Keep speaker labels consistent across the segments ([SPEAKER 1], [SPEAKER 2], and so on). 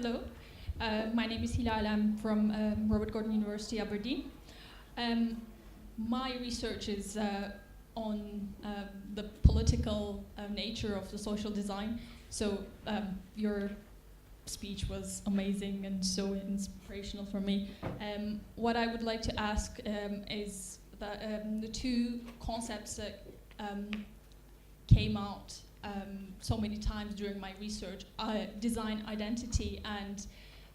[SPEAKER 1] Hello, my name is Hilal. I'm from Robert Gordon University, Aberdeen. My research is on the political nature of the social design. So your speech was amazing and so inspirational for me. What I would like to ask is that the two concepts that came out so many times during my research, design identity and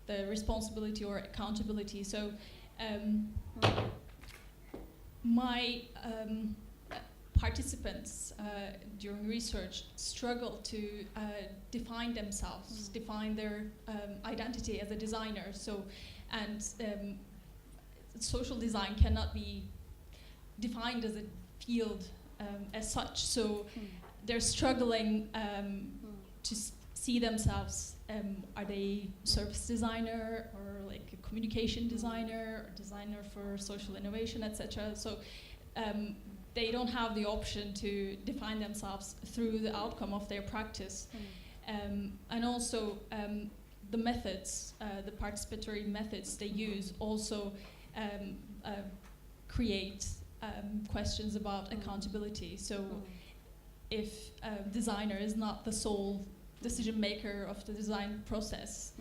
[SPEAKER 1] the responsibility or accountability. So my participants during research struggle to define themselves, define their identity as a designer. So, and social design cannot be defined as a field as such. So they're struggling to see themselves. Are they service designer or like a communication designer or designer for social innovation, etc. So they don't have the option to define themselves through the outcome of their practice. And also the methods, the participatory methods they use also create questions about accountability. So if a designer is not the sole decision maker of the design process,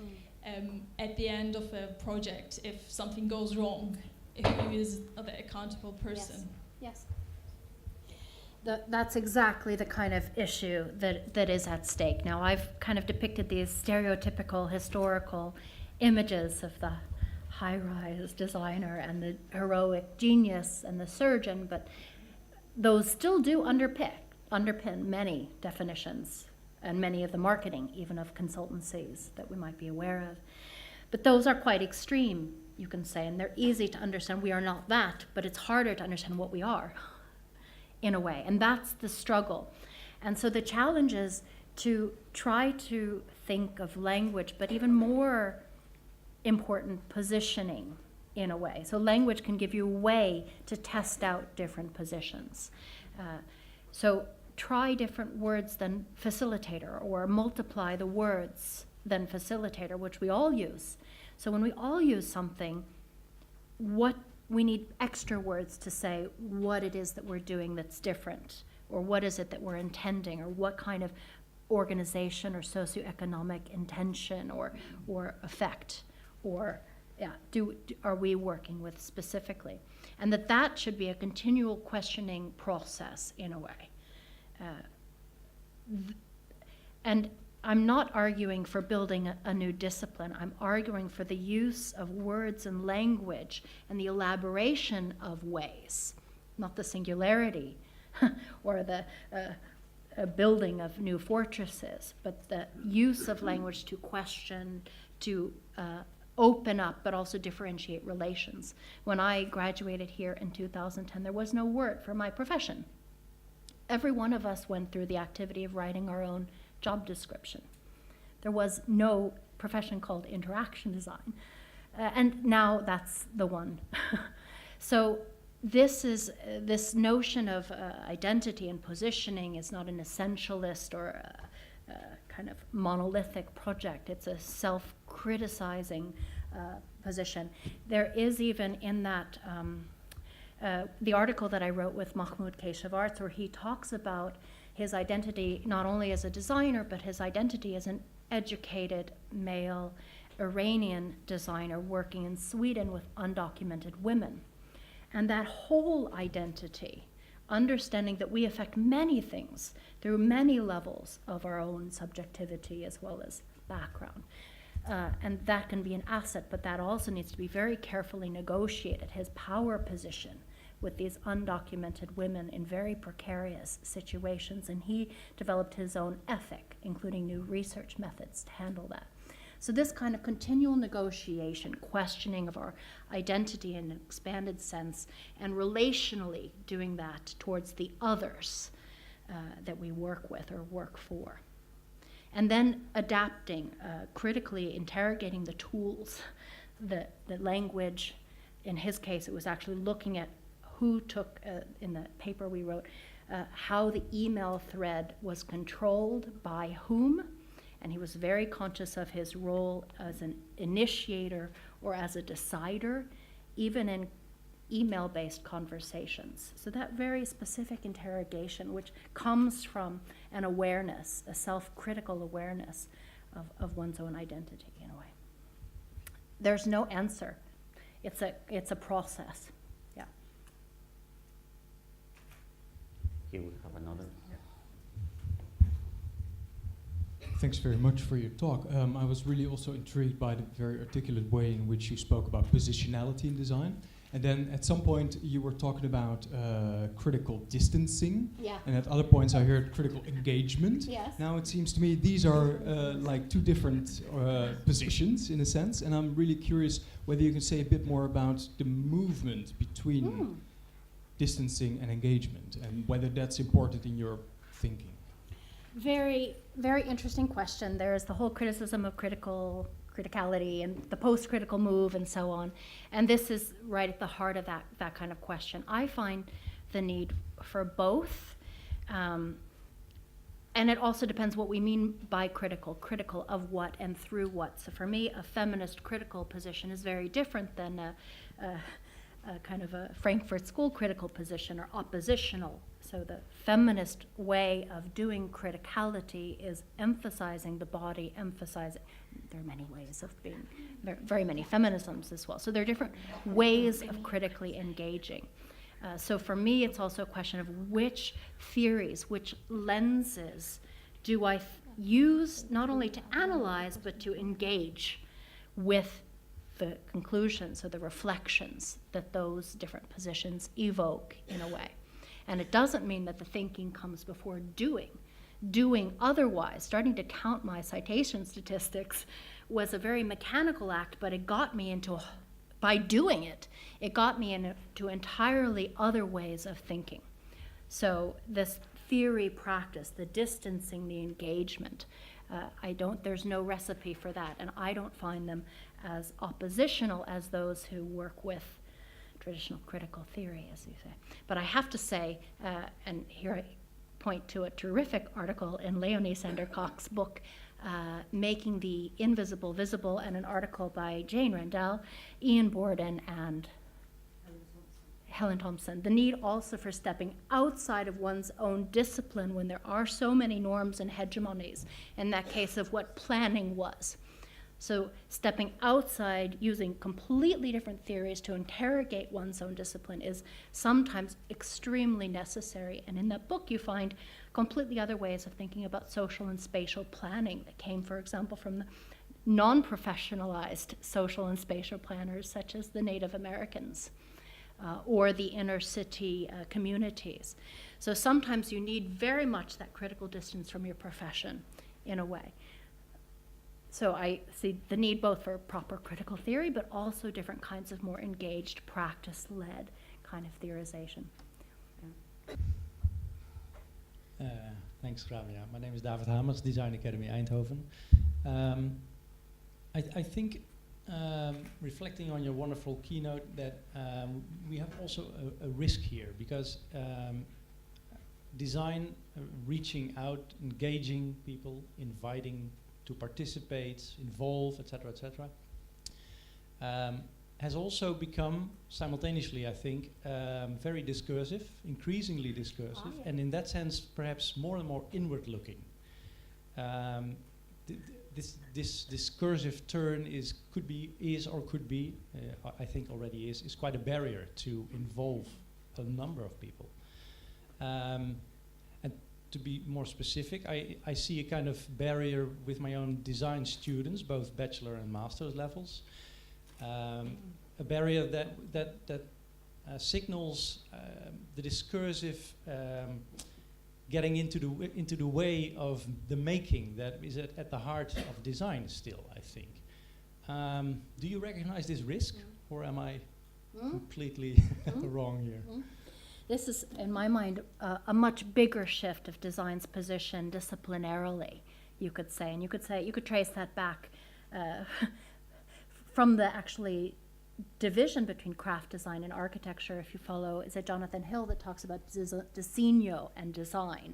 [SPEAKER 1] at the end of a project, if something goes wrong, who is the accountable person?
[SPEAKER 2] Yes. That's exactly the kind of issue that is at stake. Now, I've kind of depicted these stereotypical historical images of the high-rise designer and the heroic genius and the surgeon, but those still do underpin many definitions and many of the marketing, even of consultancies that we might be aware of. But those are quite extreme, you can say, and they're easy to understand. We are not that, but it's harder to understand what we are, in a way, and that's the struggle. And so the challenge is to try to think of language, but even more important, positioning, in a way. So language can give you a way to test out different positions. So try different words than facilitator, or multiply the words than facilitator, which we all use. So when we all use something, what we need extra words to say what it is that we're doing that's different, or what is it that we're intending, or what kind of organization or socioeconomic intention or effect, or are we working with specifically. And that should be a continual questioning process, in a way. And I'm not arguing for building a new discipline. I'm arguing for the use of words and language and the elaboration of ways, not the singularity or the building of new fortresses, but the use of language to question, to open up, but also differentiate relations. When I graduated here in 2010, there was no word for my profession. Every one of us went through the activity of writing our own job description. There was no profession called interaction design. And now that's the one. So this notion of identity and positioning is not an essentialist or a kind of monolithic project. It's a self-criticizing position. There is even in that the article that I wrote with Mahmoud Keshavarz, where he talks about his identity not only as a designer, but his identity as an educated male Iranian designer working in Sweden with undocumented women. And that whole identity, understanding that we affect many things through many levels of our own subjectivity as well as background. And that can be an asset, but that also needs to be very carefully negotiated, his power position with these undocumented women in very precarious situations. And he developed his own ethic, including new research methods to handle that. So this kind of continual negotiation, questioning of our identity in an expanded sense, and relationally doing that towards the others that we work with or work for. And then adapting, critically interrogating the tools, the language. In his case, it was actually looking at who took, in the paper we wrote, how the email thread was controlled by whom, And he was very conscious of his role as an initiator or as a decider, even in email-based conversations. So that very specific interrogation, which comes from an awareness, a self-critical awareness of one's own identity, in a way. There's no answer. It's a process. Yeah.
[SPEAKER 3] Here we have another.
[SPEAKER 4] Thanks very much for your talk. I was really also intrigued by the very articulate way in which you spoke about positionality in design. And then at some point you were talking about critical distancing.
[SPEAKER 2] Yeah.
[SPEAKER 4] And at other points I heard critical engagement.
[SPEAKER 2] Yes.
[SPEAKER 4] Now it seems to me these are like two different positions in a sense. And I'm really curious whether you can say a bit more about the movement between distancing and engagement and whether that's important in your thinking.
[SPEAKER 2] Very, very interesting question. There's the whole criticism of criticality and the post-critical move and so on. And this is right at the heart of that kind of question. I find the need for both. And it also depends what we mean by critical. Critical of what and through what. So for me, a feminist critical position is very different than a kind of a Frankfurt School critical position or oppositional. So the feminist way of doing criticality is emphasizing the body, there are many ways of being, very many feminisms as well. So there are different ways of critically engaging. So for me, it's also a question of which theories, which lenses do I use not only to analyze, but to engage with the conclusions or the reflections that those different positions evoke in a way. And it doesn't mean that the thinking comes before doing. Doing otherwise, starting to count my citation statistics was a very mechanical act, but it got me into, by doing it, it got me into entirely other ways of thinking. So this theory practice, the distancing, the engagement, there's no recipe for that, and I don't find them as oppositional as those who work with traditional critical theory, as you say. But I have to say, and here I point to a terrific article in Leonie Sandercock's book, Making the Invisible Visible, and an article by Jane Rendell, Ian Borden, and Helen Thompson. The need also for stepping outside of one's own discipline when there are so many norms and hegemonies, in that case of what planning was. So stepping outside, using completely different theories to interrogate one's own discipline is sometimes extremely necessary. And in that book you find completely other ways of thinking about social and spatial planning that came, for example, from the non-professionalized social and spatial planners such as the Native Americans or the inner city communities. So sometimes you need very much that critical distance from your profession in a way. So I see the need both for proper critical theory, but also different kinds of more engaged, practice-led kind of theorization.
[SPEAKER 5] Yeah. Thanks, Ramia. My name is David Hamers, Design Academy Eindhoven. I think, reflecting on your wonderful keynote, that we have also a risk here, because design, reaching out, engaging people, inviting to participate, involve, etc., has also become simultaneously, I think, very discursive, increasingly discursive, and in that sense, perhaps more and more inward-looking. This discursive turn could be, I think already is quite a barrier to involve a number of people. To be more specific, I see a kind of barrier with my own design students, both bachelor and master's levels. A barrier that signals the discursive getting into the way of the making that is at the heart of design still, I think. Do you recognize this risk, or am I completely wrong here?
[SPEAKER 2] This is, in my mind, a much bigger shift of design's position disciplinarily, you could say. And you could trace that back from the actually division between craft design and architecture. If you follow, is it Jonathan Hill that talks about diseño and design,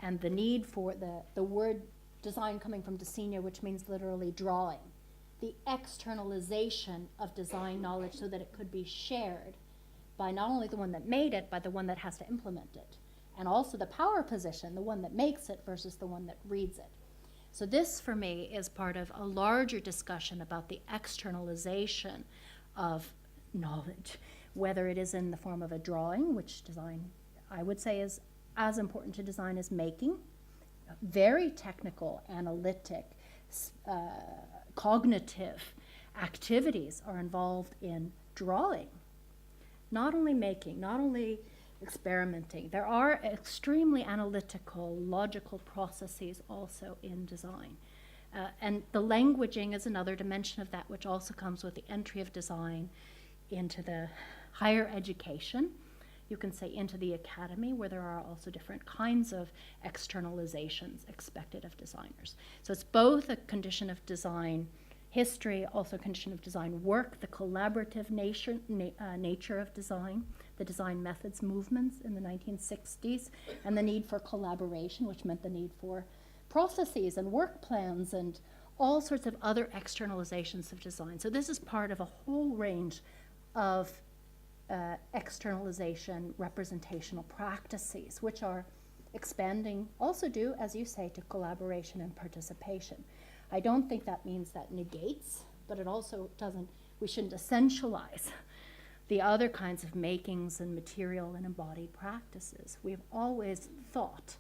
[SPEAKER 2] and the need for the word design coming from designer, which means literally drawing. The externalization of design knowledge so that it could be shared by not only the one that made it, but the one that has to implement it. And also the power position, the one that makes it versus the one that reads it. So this, for me, is part of a larger discussion about the externalization of knowledge, whether it is in the form of a drawing, which design, I would say, is as important to design as making. Very technical, analytic, cognitive activities are involved in drawing. Not only making, not only experimenting. There are extremely analytical, logical processes also in design. And the languaging is another dimension of that, which also comes with the entry of design into the higher education. You can say into the academy, where there are also different kinds of externalizations expected of designers. So it's both a condition of design history, also a condition of design work, the collaborative nature of design, the design methods movements in the 1960s, and the need for collaboration, which meant the need for processes and work plans and all sorts of other externalizations of design. So this is part of a whole range of externalization representational practices, which are expanding also due, as you say, to collaboration and participation. I don't think that means that negates, but it also doesn't, we shouldn't essentialize the other kinds of makings and material and embodied practices. We've always thought,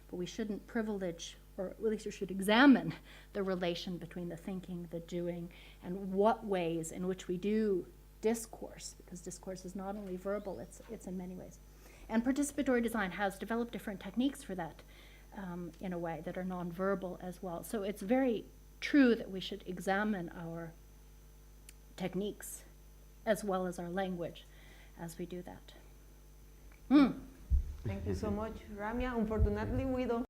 [SPEAKER 2] but we shouldn't privilege, or at least we should examine the relation between the thinking, the doing, and what ways in which we do discourse, because discourse is not only verbal, it's in many ways. And participatory design has developed different techniques for that in a way that are nonverbal as well. So it's very true that we should examine our techniques as well as our language as we do that.
[SPEAKER 6] Thank you so much, Ramia. Unfortunately, we don't